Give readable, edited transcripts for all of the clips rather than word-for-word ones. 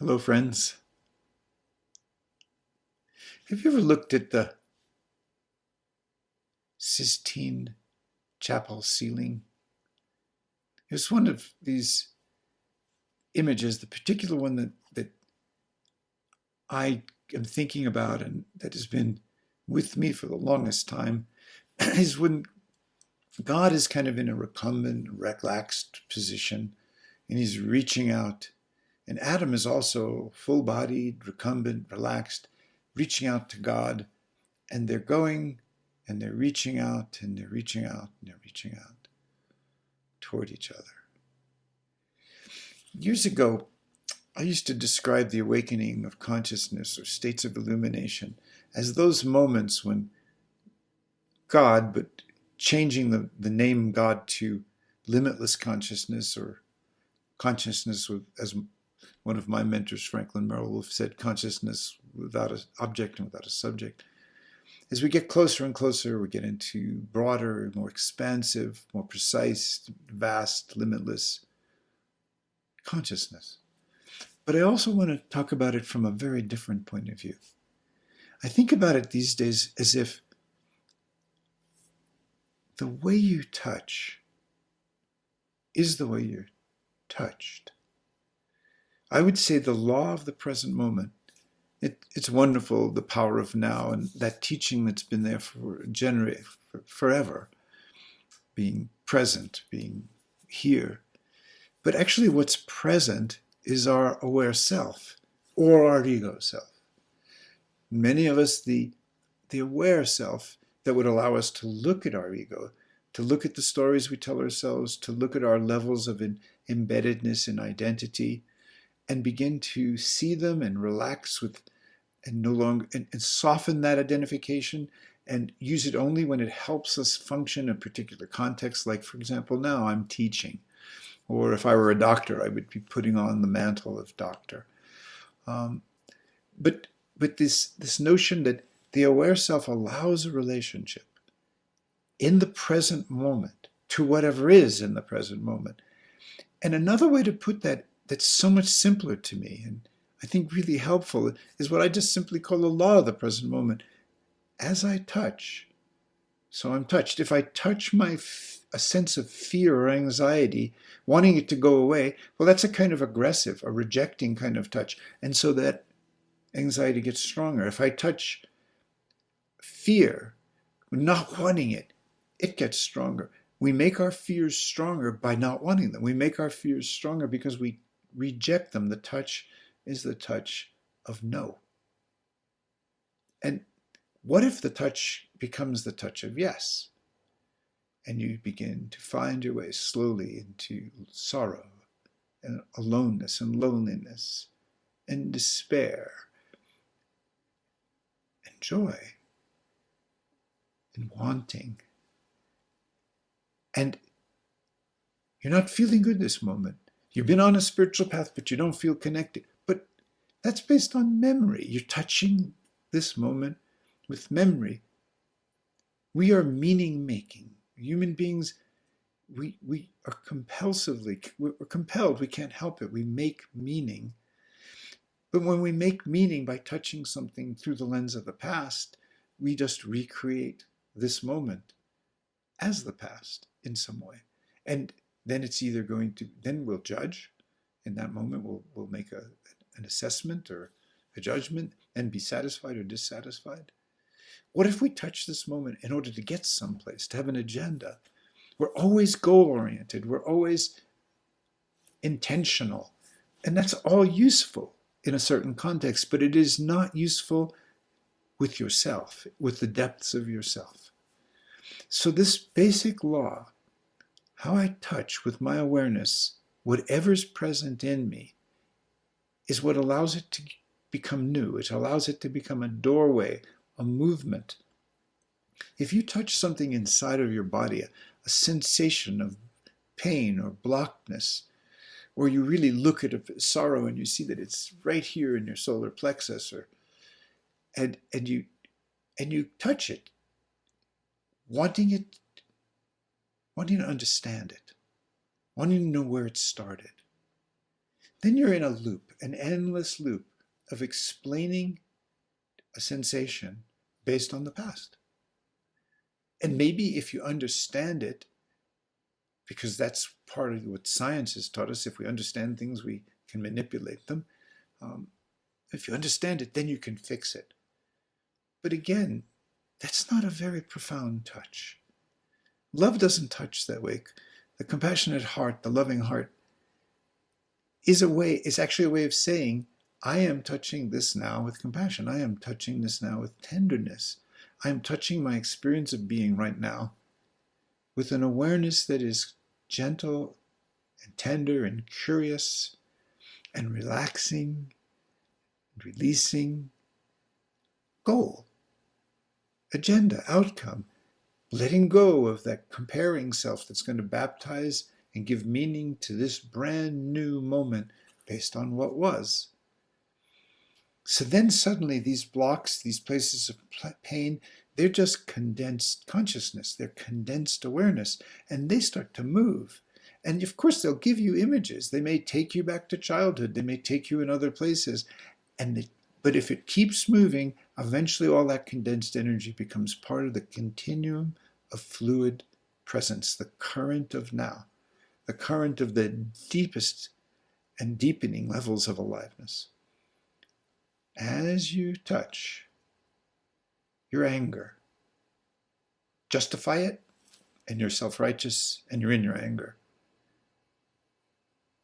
Hello, friends. Have you ever looked at the Sistine Chapel ceiling? It's one of these images, the particular one that I am thinking about and that has been with me for the longest time, is when God is kind of in a recumbent, relaxed position, and he's reaching out. And Adam is also full-bodied, recumbent, relaxed, reaching out to God. And they're going and they're reaching out and they're reaching out and they're reaching out toward each other. Years ago, I used to describe the awakening of consciousness or states of illumination as those moments when God, but changing the name God to limitless consciousness, or consciousness with, as one of my mentors, Franklin Merrill, said, consciousness without an object and without a subject. As we get closer and closer, we get into broader, more expansive, more precise, vast, limitless consciousness. But I also want to talk about it from a very different point of view. I think about it these days as if the way you touch is the way you're touched. I would say the law of the present moment. It's wonderful, the power of now, and that teaching that's been there for forever, being present, being here. But actually what's present is our aware self, or our ego self. Many of us, the aware self that would allow us to look at our ego, to look at the stories we tell ourselves, to look at our levels of embeddedness in identity, and begin to see them and relax with, and no longer, and soften that identification and use it only when it helps us function in a particular context. Like, for example, now I'm teaching, or if I were a doctor, I would be putting on the mantle of doctor. But this notion that the aware self allows a relationship in the present moment to whatever is in the present moment. And another way to put that that's so much simpler to me, and I think really helpful, is what I just simply call the law of the present moment. As I touch, so I'm touched. If I touch a sense of fear or anxiety, wanting it to go away, well, that's a kind of aggressive, a rejecting kind of touch. And so that anxiety gets stronger. If I touch fear, not wanting it, it gets stronger. We make our fears stronger by not wanting them. We make our fears stronger because we reject them. The touch is the touch of no. And what if the touch becomes the touch of yes? And you begin to find your way slowly into sorrow and aloneness and loneliness and despair and joy and wanting. And you're not feeling good this moment. You've been on a spiritual path, but you don't feel connected. But that's based on memory. You're touching this moment with memory. We are meaning-making. Human beings, we are we're compelled. We can't help it. We make meaning. But when we make meaning by touching something through the lens of the past, we just recreate this moment as the past in some way. And then it's either going to, then we'll judge. In that moment, we'll make an assessment or a judgment and be satisfied or dissatisfied. What if we touch this moment in order to get someplace, to have an agenda? We're always goal-oriented. We're always intentional. And that's all useful in a certain context, but it is not useful with yourself, with the depths of yourself. So this basic law, how I touch with my awareness, whatever's present in me, is what allows it to become new. It allows it to become a doorway, a movement. If you touch something inside of your body, a sensation of pain or blockedness, or you really look at a sorrow and you see that it's right here in your solar plexus, and you touch it, wanting to understand it, wanting to know where it started. then you're in a loop, an endless loop of explaining a sensation based on the past. And maybe if you understand it, because that's part of what science has taught us, if we understand things, we can manipulate them. If you understand it, then you can fix it. But again, that's not a very profound touch. Love doesn't touch that way. The compassionate heart, the loving heart, is actually a way of saying, I am touching this now with compassion. I am touching this now with tenderness. I am touching my experience of being right now with an awareness that is gentle and tender and curious and relaxing and releasing. Goal, agenda, outcome, letting go of that comparing self that's going to baptize and give meaning to this brand new moment based on what was. So then suddenly these blocks, these places of pain, they're just condensed consciousness, they're condensed awareness, and they start to move. And of course, they'll give you images. They may take you back to childhood, they may take you in other places. But if it keeps moving, eventually all that condensed energy becomes part of the continuum of fluid presence, the current of now, the current of the deepest and deepening levels of aliveness. As you touch your anger, justify it, and you're self-righteous, and you're in your anger.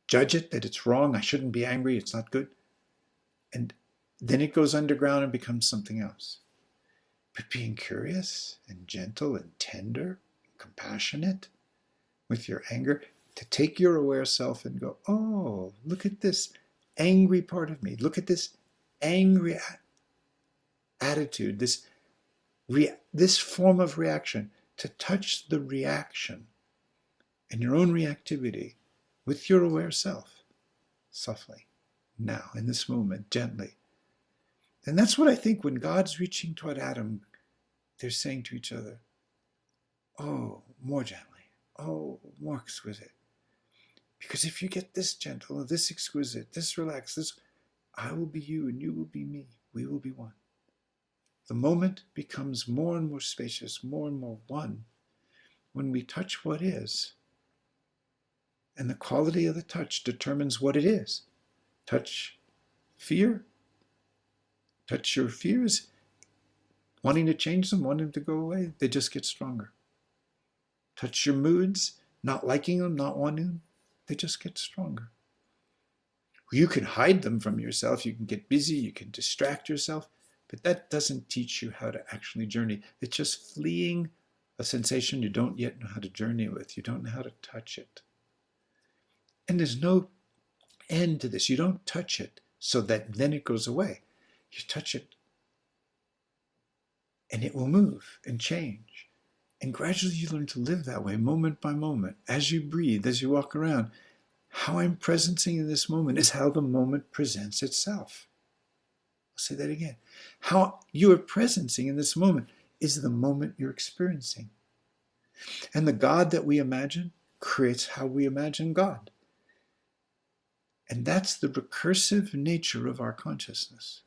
Judge it, that it's wrong, I shouldn't be angry, it's not good. And then it goes underground and becomes something else. But being curious and gentle and tender and compassionate with your anger, to take your aware self and go, oh, look at this angry part of me. Look at this angry attitude, this form of reaction, to touch the reaction and your own reactivity with your aware self, softly, now, in this moment, gently. And that's what I think when God's reaching toward Adam, they're saying to each other, oh, more gently, oh, more exquisite. Because if you get this gentle, this exquisite, this relaxed, this, I will be you and you will be me. We will be one. The moment becomes more and more spacious, more and more one, when we touch what is. And the quality of the touch determines what it is. Touch fear. Touch your fears. Wanting to change them, wanting them to go away, they just get stronger. Touch your moods, not liking them, not wanting them, they just get stronger. You can hide them from yourself, you can get busy, you can distract yourself, but that doesn't teach you how to actually journey. It's just fleeing a sensation you don't yet know how to journey with. You don't know how to touch it. And there's no end to this. You don't touch it so that then it goes away. You touch it and it will move and change. And gradually you learn to live that way, moment by moment. As you breathe, as you walk around, how I'm presencing in this moment is how the moment presents itself. I'll say that again. How you are presencing in this moment is the moment you're experiencing. And the God that we imagine creates how we imagine God. And that's the recursive nature of our consciousness.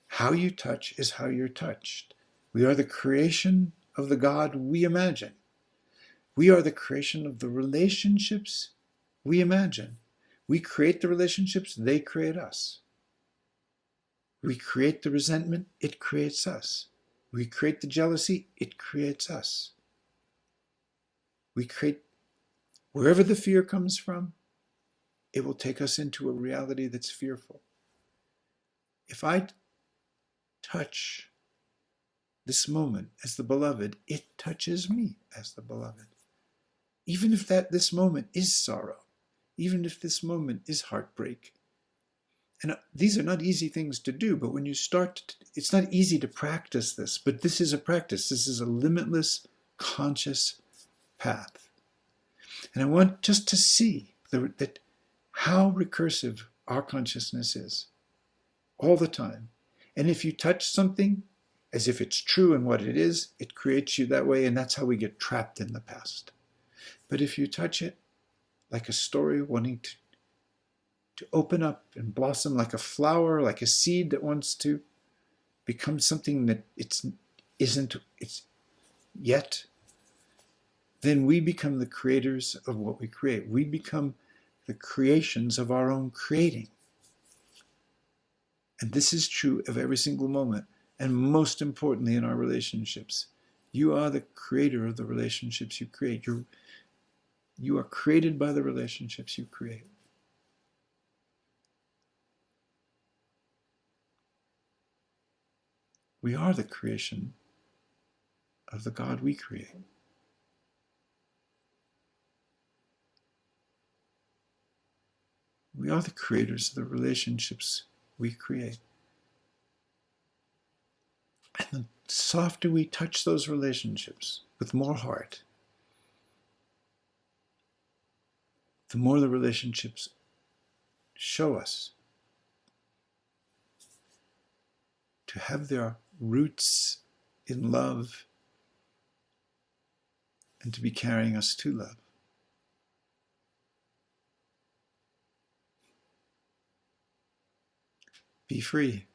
How you touch is how you're touched. We are the creation of the God we imagine. We are the creation of the relationships we imagine. We create the relationships, they create us. We create the resentment, it creates us. We create the jealousy, it creates us. We create, wherever the fear comes from, it will take us into a reality that's fearful. If I touch this moment as the beloved, it touches me as the beloved. Even if this moment is sorrow, even if this moment is heartbreak. And these are not easy things to do, but when you start, it's not easy to practice this, but this is a practice. This is a limitless, conscious path. And I want just to see that how recursive our consciousness is all the time. And if you touch something as if it's true and what it is, it creates you that way, and that's how we get trapped in the past. But if you touch it like a story wanting to to open up and blossom like a flower, like a seed that wants to become something that isn't yet, then we become the creators of what we create. We become the creations of our own creating. And this is true of every single moment, and most importantly in our relationships. You are the creator of the relationships you create. You are created by the relationships you create. We are the creation of the God we create. We are the creators of the relationships we create. And the softer we touch those relationships with more heart, the more the relationships show us to have their roots in love and to be carrying us to love. Be free.